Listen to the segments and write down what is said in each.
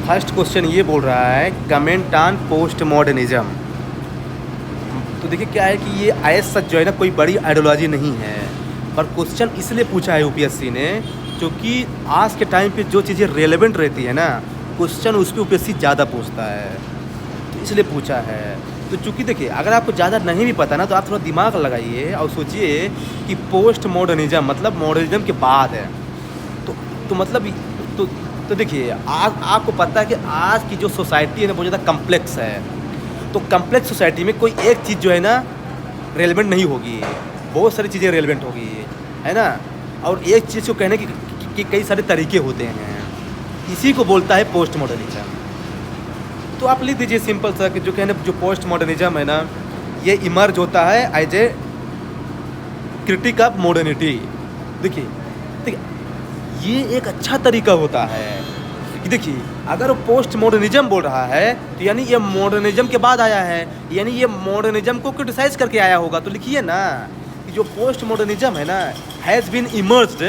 First question ये बोल रहा है कमेंट ऑन पोस्ट मॉडर्निज्म। तो देखिए क्या है कि ये एज सच जो है ना कोई बड़ी आइडियोलॉजी नहीं है, पर क्वेश्चन इसलिए पूछा है यूपीएससी ने क्योंकि आज के टाइम पे जो चीज़ें रेलेवेंट रहती है ना क्वेश्चन उस पर यूपीएससी ज़्यादा पूछता है, तो इसलिए पूछा है। तो चूँकि देखिए अगर आपको ज़्यादा नहीं भी पता ना तो आप थोड़ा दिमाग लगाइए और सोचिए कि पोस्ट मॉडर्निज्म मतलब मॉडर्निज्म के बाद है। तो मतलब तो देखिए आज आपको पता है कि आज की जो सोसाइटी है ना बहुत ज़्यादा कम्प्लेक्स है। तो कम्प्लेक्स सोसाइटी में कोई एक चीज़ जो है ना रेलेवेंट नहीं होगी, बहुत सारी चीज़ें रेलेवेंट होगी, है ना। और एक चीज़ को कहने की कई सारे तरीके होते हैं, इसी को बोलता है पोस्ट मॉडर्निज्म। तो आप लिख दीजिए सिंपल सा कि जो कहने जो पोस्ट मॉडर्निज्म है ना ये इमर्ज होता है as a critic of modernity. देखिए ये एक अच्छा तरीका होता है कि देखिए अगर वो पोस्ट मॉडर्निज्म बोल रहा है तो यानी ये मॉडर्निज्म के बाद आया है, यानी ये मॉडर्निज्म को क्रिटिसाइज करके आया होगा। तो लिखिए ना कि जो पोस्ट मॉडर्निज्म है ना has been emerged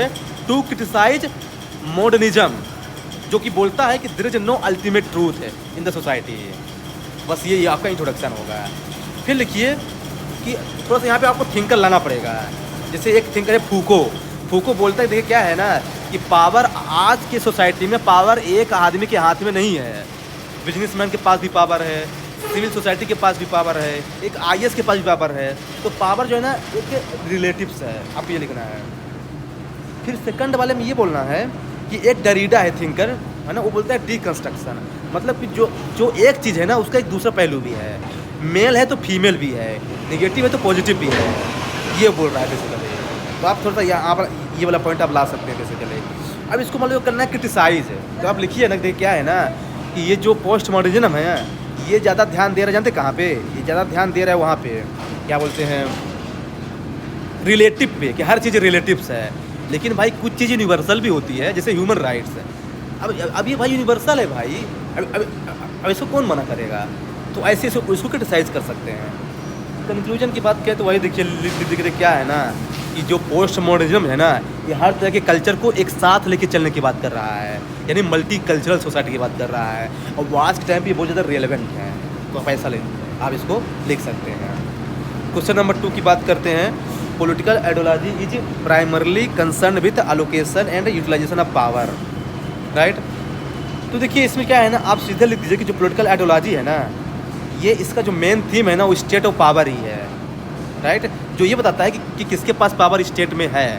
to criticise modernism, जो कि बोलता है कि there is no ultimate truth है इन द सोसाइटी। बस ये आपका इंट्रोडक्शन होगा। फिर लिखिए कि थोड़ा सा यहाँ पे आपको थिंकर लाना पड़ेगा। जैसे एक थिंकर है फूको बोलता है देखिए क्या है ना कि पावर आज के सोसाइटी में पावर एक आदमी के हाथ में नहीं है। बिजनेसमैन के पास भी पावर है, सिविल सोसाइटी के पास भी पावर है, एक आईएएस के पास भी पावर है। तो पावर जो है ना एक रिलेटिव्स है, आपको ये लिखना है। फिर सेकंड वाले में ये बोलना है कि एक डरीडा है थिंकर, है ना, वो बोलता है डीकंस्ट्रक्शन, मतलब कि जो एक चीज़ है ना उसका एक दूसरा पहलू भी है। मेल है तो फीमेल भी है, निगेटिव है तो पॉजिटिव भी है, ये बोल रहा है बेसिकली। तो आप थोड़ा सा यहाँ पर ये वाला पॉइंट आप ला सकते हैं बेसिकली। अब इसको मान लो करना है क्रिटिसाइज है, तो आप लिखिए ना देखिए क्या है ना कि ये जो पोस्ट मॉडर्निज्म है ये ज़्यादा ध्यान दे रहा है, जानते कहाँ पे? ये ज़्यादा ध्यान दे रहा है वहाँ पे क्या बोलते हैं रिलेटिव पे, कि हर चीज़ रिलेटिव्स है। लेकिन भाई कुछ चीज़ यूनिवर्सल भी होती है, जैसे ह्यूमन राइट्स है। अब ये भाई यूनिवर्सल है भाई, अब इसको कौन मना करेगा? तो ऐसे इसको क्रिटिसाइज कर सकते हैं। कंक्लूजन की बात करें तो वही देखिए क्या है ना कि जो पोस्ट मॉडर्निज्म है ना ये हर तरह के कल्चर को एक साथ लेके चलने की बात कर रहा है, यानी मल्टी कल्चरल सोसाइटी की बात कर रहा है। और वो आज के टाइम पे बहुत ज़्यादा रेलेवेंट है, तो पैसा ले आप इसको लिख सकते हैं। क्वेश्चन नंबर 2 की बात करते हैं। Political ideology is primarily concern with allocation and utilisation of power, right. तो देखिए इसमें क्या है ना आप सीधे लिख दीजिए कि जो पॉलिटिकल आइडियोलॉजी है ना ये इसका जो मेन थीम है ना वो स्टेट ऑफ पावर ही है, राइट। जो ये बताता है कि किसके पास पावर स्टेट में है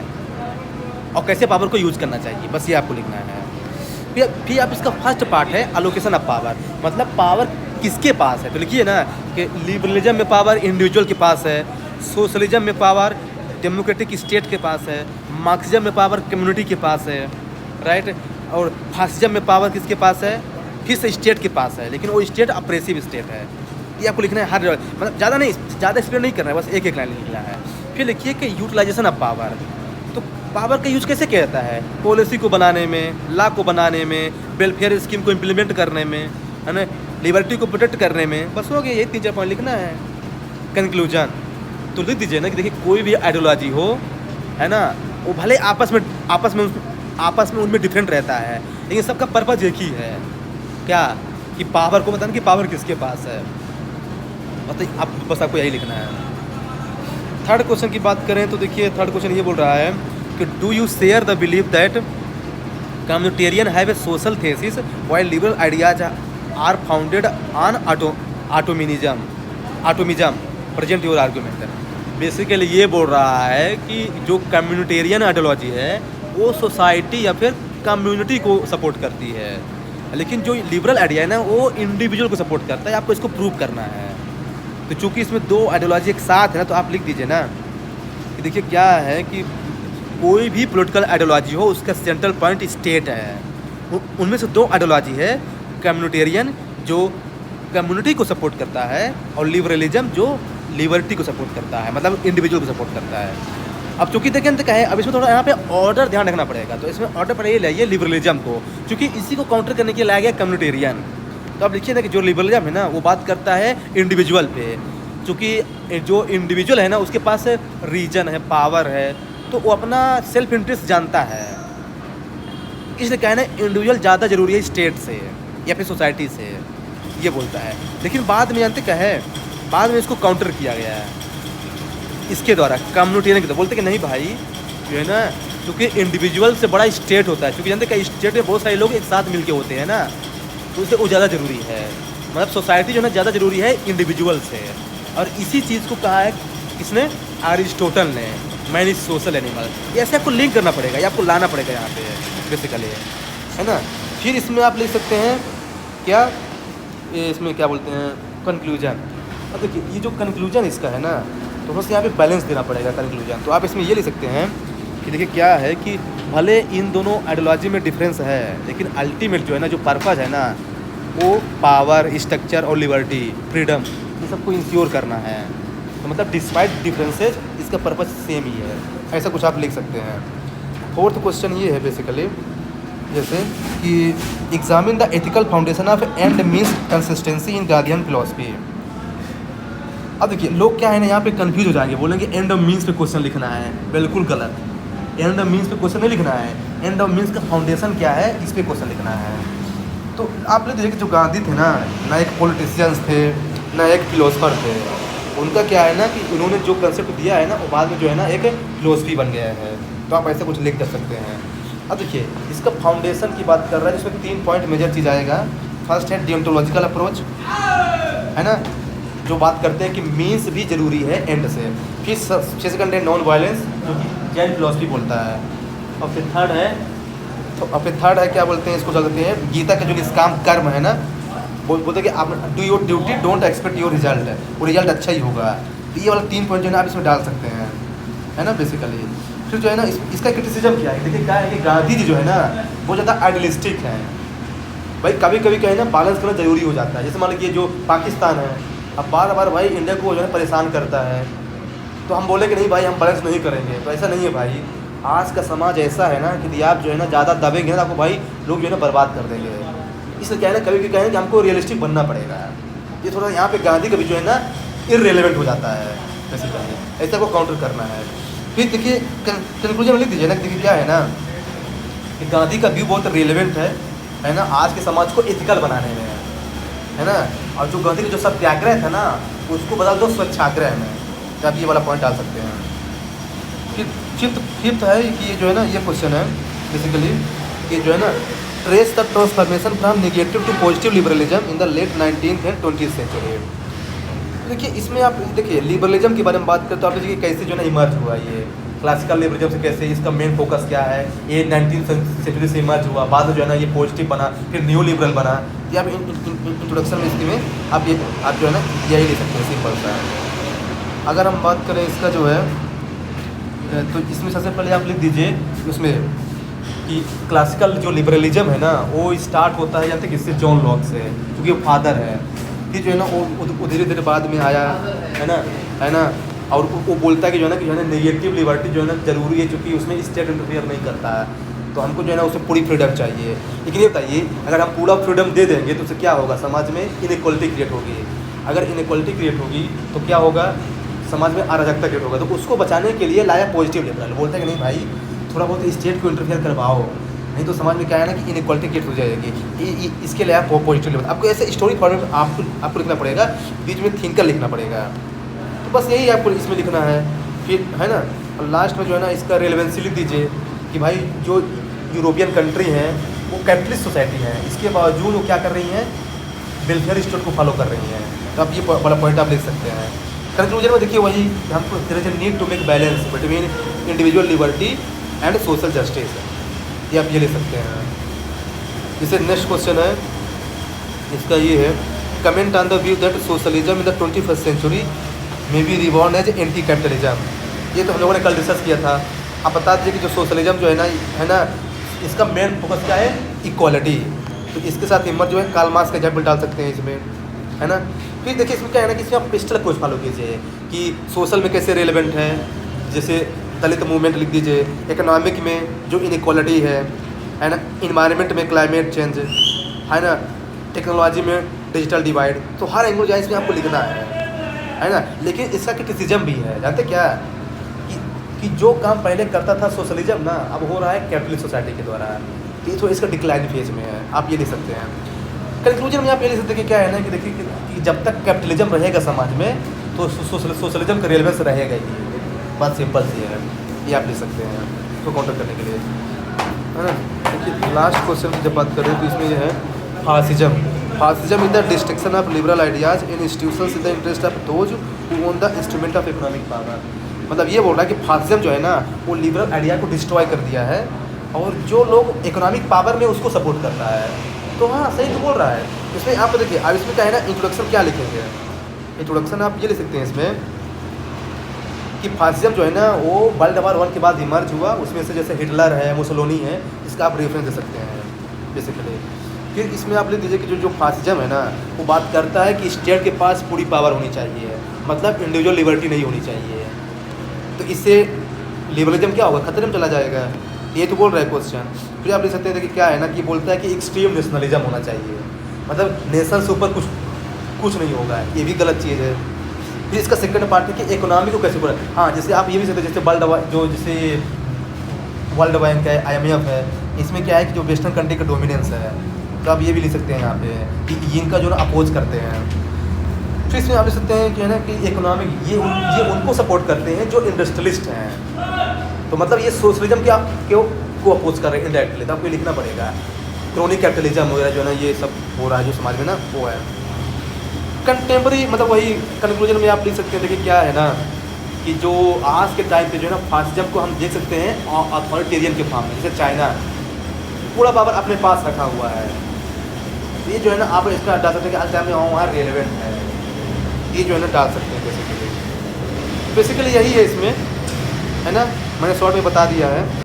और कैसे पावर को यूज़ करना चाहिए, बस ये आपको लिखना है। फिर आप इसका फर्स्ट पार्ट है एलोकेशन ऑफ पावर, मतलब पावर किसके पास है। तो लिखिए ना कि लिबरलिज्म में पावर इंडिविजुअल के पास है, सोशलिज्म में पावर डेमोक्रेटिक स्टेट के पास है, मार्क्सिज्म में पावर कम्युनिटी के पास है, राइट। और फासिज्म में पावर किसके पास है? किस स्टेट के पास है, लेकिन वो स्टेट अप्रेसिव स्टेट है। ये आपको लिखना है हर मतलब ज़्यादा नहीं, ज़्यादा एक्सप्लेन नहीं करना है, बस एक एक लाइन लिखना है। फिर लिखिए कि यूटिलाइजेशन ऑफ पावर, तो पावर का यूज कैसे किया जाता है? पॉलिसी को बनाने में, लॉ को बनाने में, वेलफेयर स्कीम को इम्प्लीमेंट करने में, है ना, लिबर्टी को प्रोटेक्ट करने में। बस हो गया, यही 3-4 पॉइंट लिखना है। कंक्लूजन तो लिख दीजिए ना कि देखिए कोई भी आइडियोलॉजी हो, है ना, वो भले आपस में उनमें डिफरेंट रहता है, लेकिन सबका पर्पज़ एक ही है, क्या कि पावर को बताना कि पावर किसके पास है। मतलब आप बस आपको यही लिखना है। थर्ड क्वेश्चन की बात करें तो देखिए थर्ड क्वेश्चन ये बोल रहा है कि do you share the believe that communitarian have a social thesis while liberal ideas are founded on atomism present your argument. Basically ये बोल रहा है कि जो कम्युनिटेरियन आइडियोलॉजी है वो सोसाइटी या फिर कम्युनिटी को सपोर्ट करती है, लेकिन जो लिबरल आइडिया है ना वो इंडिविजुअल को सपोर्ट करता है। आपको इसको प्रूव करना है। तो चूँकि इसमें 2 आइडियोलॉजी एक साथ है ना तो आप लिख दीजिए ना कि देखिए क्या है कि कोई भी पॉलिटिकल आइडियोलॉजी हो उसका सेंट्रल पॉइंट स्टेट है। उनमें से 2 आइडियोलॉजी है, कम्युनिटेरियन जो कम्युनिटी को सपोर्ट करता है और लिबरलिज्म जो लिबर्टी को सपोर्ट करता है, मतलब इंडिविजुअल को सपोर्ट करता है। अब चूँकि देखें तो क्या है, अब इसमें थोड़ा यहाँ पे ऑर्डर ध्यान रखना पड़ेगा। तो इसमें ऑर्डर पर ये लाइए लिबरलिज्म को, क्योंकि इसी को काउंटर करने के लिए लाया गया कम्युनिटेरियन। तो अब लिखिए ना कि जो लिबरलिज्म है ना वो बात करता है इंडिविजुअल पे, क्योंकि जो इंडिविजुअल है ना उसके पास रीजन है, पावर है, तो वो अपना सेल्फ इंटरेस्ट जानता है। इसलिए कहना इंडिविजुअल ज़्यादा ज़रूरी है स्टेट से। या फिर सोसाइटी से, ये बोलता है। लेकिन बाद में जानते क्या है, बाद में इसको काउंटर किया गया है इसके द्वारा, कम्युनिटेरियन के द्वारा। बोलते कि नहीं भाई जो है ना, क्योंकि इंडिविजुअल से बड़ा स्टेट होता है, क्योंकि जानते क्या स्टेट में बहुत सारे लोग एक साथ मिलके होते हैं ना, तो उससे वो ज़्यादा ज़रूरी है। मतलब सोसाइटी जो है ना ज़्यादा ज़रूरी है इंडिविजुअल से। और इसी चीज़ को कहा है किसने, अरिस्टोटल ने, मैन इज सोशल एनिमल। ये ऐसे आपको लिंक करना पड़ेगा, ये आपको लाना पड़ेगा यहाँ पे बेसिकली, है ना। फिर इसमें आप लिख सकते हैं क्या, ये इसमें क्या बोलते हैं, कंक्लूजन। अब देखिए ये जो कंक्लूजन इसका है ना, तो बस यहाँ पे बैलेंस देना पड़ेगा कंक्लूजन। तो आप इसमें ये लिख सकते हैं कि देखिए क्या है कि भले इन दोनों आइडियोलॉजी में डिफरेंस है, लेकिन अल्टीमेट जो है ना, जो पर्पज़ है ना, वो पावर, स्ट्रक्चर और लिबर्टी, फ्रीडम, ये सबको इंश्योर करना है। तो मतलब डिस्पाइट डिफरेंसेज इसका पर्पज़ सेम ही है, ऐसा कुछ आप लिख सकते हैं। फोर्थ क्वेश्चन ये है बेसिकली, जैसे कि examine the ethical foundation of and means consistency in guardian philosophy. अब देखिए लोग क्या है ना, यहाँ पे कंफ्यूज हो जाएंगे, बोलेंगे एंड ऑफ मीन्स पे क्वेश्चन लिखना है। बिल्कुल गलत, एंड ऑफ मीन्स पे क्वेश्चन नहीं लिखना है। एंड ऑफ मीन्स का फाउंडेशन क्या है, इस पर क्वेश्चन लिखना है। तो आप लोग देखिए कि जो गांधी थे ना एक पॉलिटिशियंस थे, ना एक फिलोसफर थे। उनका क्या है ना कि उन्होंने जो कंसेप्ट दिया है ना, वो बाद में जो है ना एक फिलोसफी बन गया है। तो आप ऐसे कुछ लिख कर सकते हैं। अब देखिए इसका फाउंडेशन की बात कर रहा है, जिसमें 3 पॉइंट मेजर चीज़ आएगा। फर्स्ट है डियोंटोलॉजिकल अप्रोच, है ना, जो बात करते हैं कि मीन्स भी जरूरी है एंड से। फिर सेकंड है नॉन वायलेंस, जो कि जैन फिलॉसफी बोलता है। और फिर थर्ड है क्या बोलते हैं इसको, चलते हैं गीता का जो निष्काम कर्म है ना, बोलते हैं कि आप do your duty, don't expect your result, वो रिजल्ट अच्छा ही होगा। तो ये वाला 3 पॉइंट जो है ना आप इसमें डाल सकते हैं, है ना बेसिकली। फिर जो है ना इसका क्रिटिसिज्म क्या है, देखिए क्या है कि गांधी जी जो है ना वो ज़्यादा आइडियलिस्टिक है। भाई कभी कभी क्या है ना बैलेंस करना जरूरी हो जाता है। जैसे मान लीजिए जो पाकिस्तान है, अब बार बार भाई इंडिया को जो है परेशान करता है, तो हम बोले कि नहीं भाई हम बैलेंस नहीं करेंगे, तो ऐसा नहीं है भाई। आज का समाज ऐसा है ना कि यदि आप जो है ना ज़्यादा दबेंगे ना, आपको भाई लोग जो है ना बर्बाद कर देंगे। इसलिए क्या है ना कभी भी कहें कि हमको रियलिस्टिक बनना पड़ेगा। ये थोड़ा यहाँ पे गांधी का भी जो है ना इररिलेवेंट हो जाता है बेसिकली, ऐसा को काउंटर करना है। फिर देखिए कंक्लूजन में लिख दीजिए ना, देखिए क्या है ना कि गांधी का व्यू बहुत रिलेवेंट है ना, आज के समाज को एथिकल बनाने में, है ना। और जो गांधी का जो सत्याग्रह था ना, उसको बदल दो स्वच्छाग्रह में। तो आप ये वाला पॉइंट डाल सकते हैं। फिर फिफ्थ है कि ये जो है ना ये क्वेश्चन है बेसिकली कि जो है ना trace the transformation from negative to positive liberalism in the late 19th and 20th century. देखिए इसमें आप देखिए लिबरलिज्म के बारे में बात करें तो आप देखिए कैसे जो है ना इमर्ज हुआ, ये क्लासिकल लिबरलिज्म से कैसे, इसका मेन फोकस क्या है, ये 19th सेंचुरी से इमर्ज हुआ, बाद में जो है ना ये पॉजिटिव बना, फिर न्यू लिबरल बना। ये आप इंट्रोडक्शन में इसकी में आप जो है ना यही ले सकते हैं, सिंपल सा। अगर हम बात करें इसका जो है तो इसमें सबसे पहले आप लिख दीजिए उसमें कि क्लासिकल जो लिबरलिज्म है ना वो स्टार्ट होता है जानते किससे, जॉन लॉक से, क्योंकि वो फादर है। फिर जो है ना वो धीरे धीरे बाद में आया, है ना। और वो बोलता है कि जो है ना नेगेटिव लिबर्टी जो है ना जरूरी है, क्योंकि उसमें स्टेट इंटरफेयर नहीं करता है। तो हमको जो है ना उसे पूरी फ्रीडम चाहिए। लेकिन ये बताइए अगर हम पूरा फ्रीडम दे देंगे तो उससे क्या होगा, समाज में इनइक्वालिटी क्रिएट होगी। अगर इनइक्वालिटी क्रिएट होगी तो क्या होगा, समाज में अराजकता क्रिएट होगा। तो उसको बचाने के लिए लाया पॉजिटिव लिबरल, बोलते हैं कि नहीं भाई थोड़ा बहुत स्टेट को इंटरफेयर करवाओ, नहीं तो समाज में क्या है ना कि इनइक्वालिटी क्रिएट हो जाएगी। इसके लिए आप पॉजिटिव लिबरल, आपको ऐसे स्टोरी फॉर्मेट आपको लिखना पड़ेगा, बीच में थिंकर लिखना पड़ेगा। तो बस यही आपको इसमें लिखना है। फिर है ना और लास्ट में जो है ना इसका रेलेवेंसी लिख दीजिए कि भाई जो यूरोपियन कंट्री हैं वो कैपिटलिस्ट सोसाइटी है, इसके बावजूद वो क्या कर रही हैं, वेलफेयर स्टेट को फॉलो कर रही हैं। तो आप ये बड़ा पॉइंट आप लिख सकते हैं। कंक्लूजन में देखिए वही हमको there is a need to make balance between individual liberty and social justice, ये आप ये ले सकते हैं। जैसे नेक्स्ट क्वेश्चन है इसका ये है, comment on the view that socialism in the 21st century may be reborn as anti capitalism. ये तो हम लोगों ने कल डिस्कस किया था। आप बता दीजिए कि जो सोशलिज्म जो है ना इसका मेन फोकस क्या है, इक्वालिटी। तो इसके साथ हिम्मत जो है कार्ल मार्क्स का एग्जाम्पल डाल सकते हैं इसमें, है ना। फिर देखिए इसमें क्या है ना कि इसमें आप पिस्टल अप्रोच फॉलो कीजिए कि सोशल में कैसे रेलेवेंट है। जैसे दलित मूवमेंट लिख दीजिए, इकोनॉमिक में जो इनइक्वालिटी है ना, इन्वायरमेंट में क्लाइमेट चेंज, है ना, टेक्नोलॉजी में डिजिटल डिवाइड। तो हर एंगल जो है इसमें आपको लिखना है ना। लेकिन इसका क्रिटिसिज्म भी है, जानते क्या कि जो काम पहले करता था सोशलिज्म ना, अब हो रहा है कैपिटलिस्ट सोसाइटी के द्वारा। ये थोड़ा इसका डिक्लाइन फेज में है, आप ये लिख सकते हैं। कंक्लूजन में आप ये लिख सकते हैं कि क्या है ना कि देखिए कि जब तक कैपिटलिज्म रहेगा समाज में तो सोशलिज्म का रेलेवेंस रहेगा ही। बात सिंपल सी है, ये आप लिख सकते हैं इसको काउंटर करने के लिए, है ना। देखिए लास्ट क्वेश्चन की जब बात करें तो इसमें ये है fascism. Fascism is the destruction of liberal ideas in institutions in the interest of those who own the instrument of economic power. मतलब ये बोल रहा है कि फासिज्म जो है ना वो लिबरल आइडिया को डिस्ट्रॉय कर दिया है और जो लोग इकोनॉमिक पावर में उसको सपोर्ट करता है। तो हाँ सही तो बोल रहा है। इसमें आप देखिए अब इसमें क्या है ना इंट्रोडक्शन क्या लिखेंगे, इंट्रोडक्शन आप ये लिख सकते हैं इसमें कि फासिज्म जो है ना वो वर्ल्ड वॉर 1 के बाद इमर्ज हुआ, उसमें से जैसे हिटलर है, मुसोलिनी है, इसका आप रेफरेंस दे सकते हैं बेसिकली। फिर इसमें आप लिख दीजिए कि जो फासिज्म है ना वो बात करता है कि स्टेट के पास पूरी पावर होनी चाहिए, मतलब इंडिविजुअल लिबर्टी नहीं होनी चाहिए। तो इससे लिबरलिज्म क्या होगा, खतरे में चला जाएगा, ये तो बोल रहा है क्वेश्चन। फिर आप लिख सकते हैं कि क्या है ना कि बोलता है कि एक्सट्रीम नेशनलिज्म होना चाहिए, मतलब नेशन से ऊपर कुछ नहीं होगा, ये भी गलत चीज़ है। फिर इसका सेकंड पार्ट है कि इकोनॉमी को कैसे पूरा, हाँ जैसे आप ये भी सकते हैं जैसे वर्ल्ड बैंक है, IMF है, इसमें क्या है कि जो वेस्टर्न कंट्री का डोमिनेंस है, तो आप ये भी लिख सकते हैं यहाँ पे कि इनका जो ना अपोज करते हैं। फिर इसमें आप लिख सकते हैं कि है ना कि इकोनॉमिक ये उनको सपोर्ट करते हैं जो इंडस्ट्रियलिस्ट हैं, तो मतलब ये सोशलिज्म को अपोज कर रहे हैं इनडायरेक्टली, तो आपको ये लिखना पड़ेगा। क्रोनिक कैपिटलिज्म वगैरह जो है ना ये सब हो रहा है जो समाज में ना वो है कंटेम्प्रेरी, मतलब वही कंक्लूजन में आप लिख सकते हैं। देखिए क्या है ना कि जो आज के टाइम पे जो है ना फासिज्म को हम देख सकते हैं अथॉरिटेरियन के फॉर्म में, जैसे चाइना पूरा पावर अपने पास रखा हुआ है, ये जो है ना आप इसका डाल सकते हैं कि आज टाइम में वहाँ रेलेवेंट है, ये जो है ना डाल सकते हैं बेसिकली यही है इसमें, है ना, मैंने शॉर्ट में बता दिया है।